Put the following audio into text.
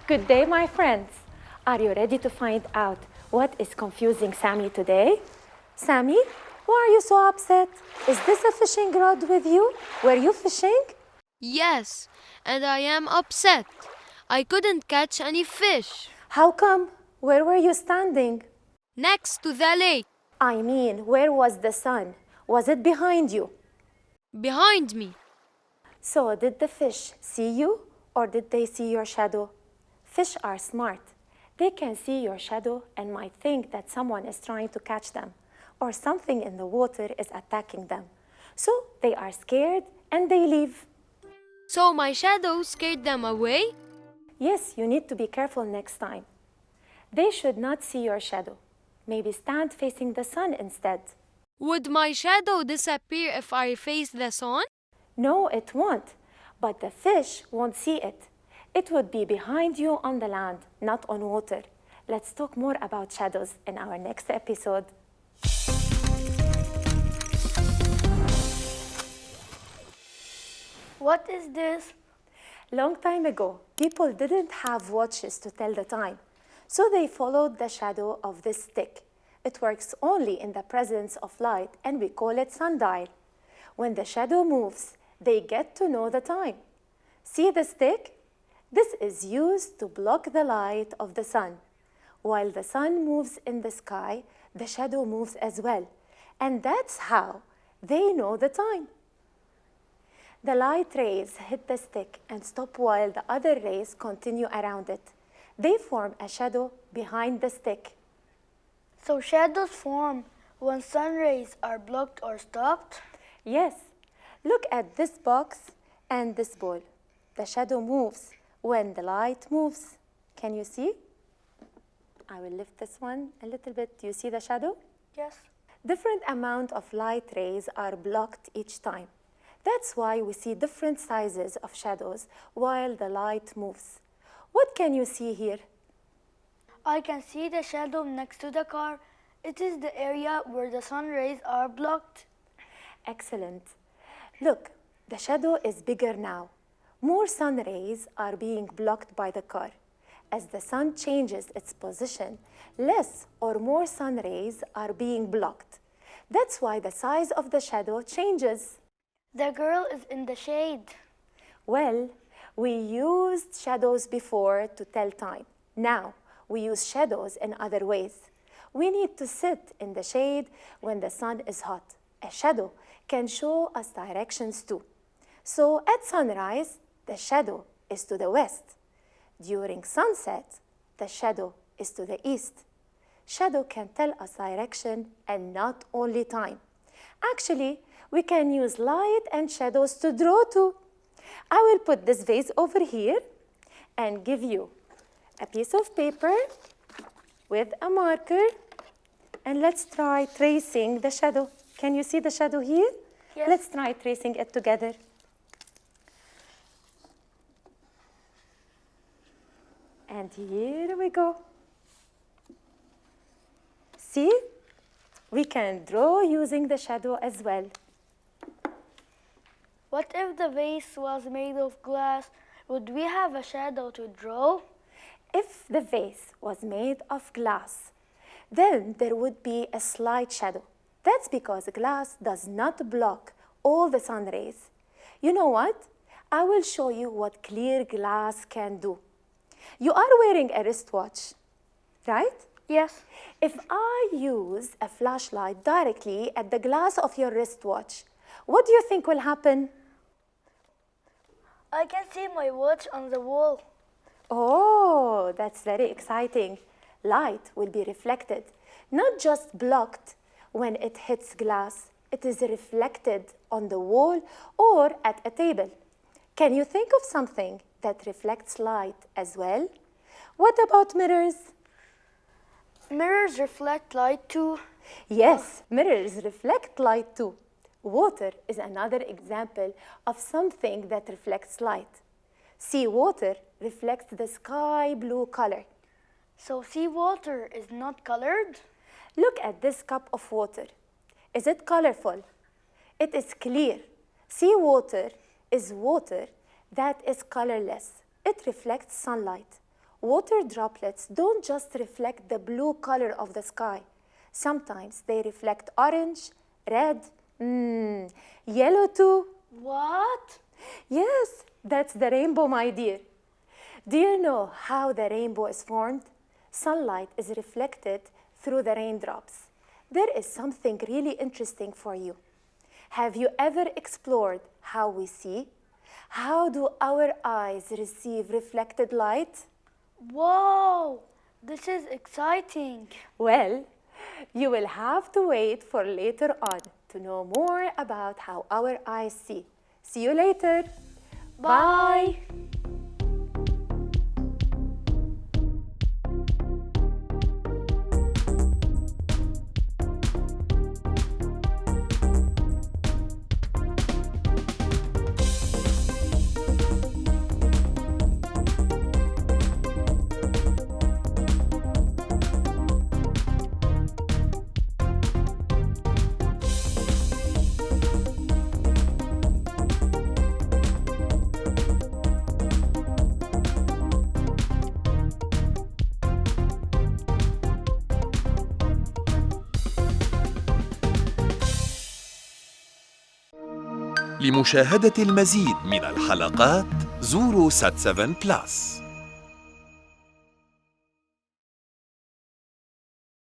Good day, my friends. Are you ready to find out what is confusing Sammy today? Sammy, why are you so upset? Is this a fishing rod with you? Were you fishing? Yes, and I am upset. I couldn't catch any fish. How come? Where were you standing? Next to the lake, I mean, where was the sun? Was it behind you? behind me. So, did the fish see you or did they see your shadow? Fish are smart. They can see your shadow and might think that someone is trying to catch them or something in the water is attacking them. So, they are scared and they leave. So my shadow scared them away? Yes, you need to be careful next time. They should not see your shadow. Maybe stand facing the sun instead. Would my shadow disappear if I face the sun? No, it won't. But the fish won't see it. It would be behind you on the land, not on water. Let's talk more about shadows in our next episode. What is this? Long time ago, people didn't have watches to tell the time, so they followed the shadow of this stick. It works only in the presence of light, and we call it sundial. When the shadow moves, they get to know the time. See the stick? This is used to block the light of the sun. While the sun moves in the sky, the shadow moves as well, and that's how they know the time. The light rays hit the stick and stop while the other rays continue around it. They form a shadow behind the stick. So shadows form when sun rays are blocked or stopped? Yes, look at this box and this ball. The shadow moves when the light moves. Can you see? I will lift this one a little bit. Do you see the shadow? Yes. Different amount of light rays are blocked each time. That's why we see different sizes of shadows while the light moves. What can you see here? I can see the shadow next to the car. It is the area where the sun rays are blocked. Excellent. Look, the shadow is bigger now. More sun rays are being blocked by the car. As the sun changes its position, less or more sun rays are being blocked. That's why the size of the shadow changes. The girl is in the shade. Well, we used shadows before to tell time. Now, we use shadows in other ways. We need to sit in the shade when the sun is hot. A shadow can show us directions too. So at sunrise, the shadow is to the west. During sunset, the shadow is to the east. Shadow can tell us direction and not only time. Actually, we can use light and shadows to draw too. I will put this vase over here and give you a piece of paper with a marker, and let's try tracing the shadow. Can you see the shadow here? Yes. Let's try tracing it together. And here we go. See? We can draw using the shadow as well. What if the vase was made of glass? Would we have a shadow to draw? If the vase was made of glass, then there would be a slight shadow. That's because glass does not block all the sun rays. You know what? I will show you what clear glass can do. You are wearing a wristwatch, right? Yes. If I use a flashlight directly at the glass of your wristwatch, what do you think will happen? I can see my watch on the wall. Oh, that's very exciting. Light will be reflected, not just blocked when it hits glass. It is reflected on the wall or at a table. Can you think of something that reflects light as well? What about mirrors? Mirrors reflect light too. Yes, mirrors reflect light too. Water is another example of something that reflects light. Seawater reflects the sky blue color. So seawater is not colored? Look at this cup of water. Is it colorful? It is clear. Seawater is water that is colorless. It reflects sunlight. Water droplets don't just reflect the blue color of the sky. Sometimes they reflect orange, red, yellow too. What? Yes, that's the rainbow, my dear. Do you know how the rainbow is formed? Sunlight is reflected through the raindrops. There is something really interesting for you. Have you ever explored how we see? How do our eyes receive reflected light? Whoa! This is exciting. Well, you will have to wait for later on to know more about how our eyes see. See you later. Bye. لمشاهدة المزيد من الحلقات زوروا سات 7 بلس.